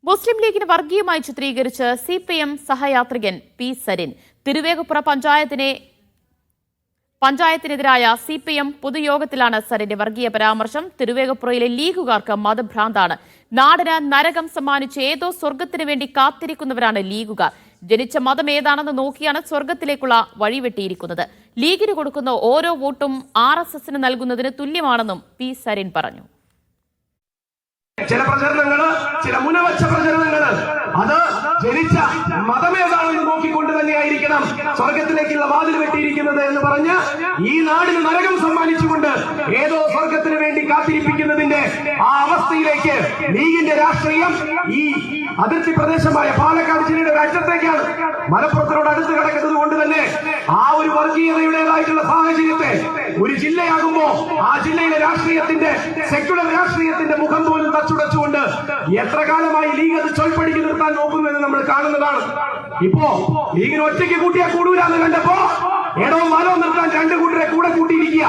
മുസ്ലിം ലീഗിന് വർഗീയമായി ചിത്രീകരിച്ച് സിപിഎം സഹയാത്രികൻ പി സരിൻ തിരുവേഗപ്പുറ പഞ്ചായത്തിനെതിരായ സിപിഎം പൊതുയോഗത്തിലാണ് സരിന്റെ വർഗീയ പരാമർശം. തിരുവേഗപ്പുറയിലെ ലീഗുകാർക്ക് മതഭ്രാന്താണ്. നാടിന് നരകം സമ്മാനിച്ച് ഏതോ സ്വർഗത്തിനു വേണ്ടി കാത്തിരിക്കുന്നവരാണ് ലീഗുകാർ. ജനിച്ച മതം ഏതാണെന്ന് നോക്കിയാണ് സ്വർഗത്തിലേക്കുള്ള വഴിവെട്ടിയിരിക്കുന്നത്. ലീഗിന് കൊടുക്കുന്ന ഓരോ വോട്ടും RSSന് നൽകുന്നതിന് തുല്യമാണെന്നും പി സരിൻ പറഞ്ഞു. ചില പ്രചരണങ്ങള്, ചില മുനവച്ച പ്രചരണങ്ങള് അത് ജനിച്ച മതമേതാണെന്ന് നോക്കിക്കൊണ്ട് തന്നെയായിരിക്കണം സ്വർഗത്തിലേക്കുള്ള വാതിൽ വെട്ടിയിരിക്കുന്നത് എന്ന് പറഞ്ഞ് ഈ നാടിന് നരകം സമ്മാനിച്ചുകൊണ്ട് ഏതോ സ്വർഗത്തിന് വേണ്ടി കാത്തിരിപ്പിക്കുന്നതിന്റെ ആ അവസ്ഥയിലേക്ക് ലീഗിന്റെ രാഷ്ട്രീയം ഈ അതിർത്തി പ്രദേശമായ പാലക്കാട് ജില്ലയുടെ ഒരു അറ്റത്തേക്കാണ്. മലപ്പുറത്തിനോട് അടുത്ത് കിടക്കുന്നത് കൊണ്ട് തന്നെ ആ ഒരു വർഗീയതയുടേതായിട്ടുള്ള സാഹചര്യത്തെ ഒരു ജില്ലയാകുമ്പോ ആ ജില്ലയിലെ രാഷ്ട്രീയത്തിന്റെ സെക്യുലർ രാഷ്ട്രീയത്തിന്റെ മുഖം പോലും തച്ചുടച്ചുകൊണ്ട് എത്ര കാലമായി ലീഗ് അത് ചൊൽപ്പടിക്ക് നിർത്താൻ നോക്കുന്നതെന്ന് നമ്മൾ കാണുന്നതാണ്. ഇപ്പോ ലീഗിന് ഒറ്റയ്ക്ക് കൂട്ടിയാൽ കൂടൂലെന്ന് കണ്ടപ്പോ ഇടവും വലവും നിർത്താൻ രണ്ടു കൂട്ടരെ കൂടെ കൂട്ടിയിരിക്കുക.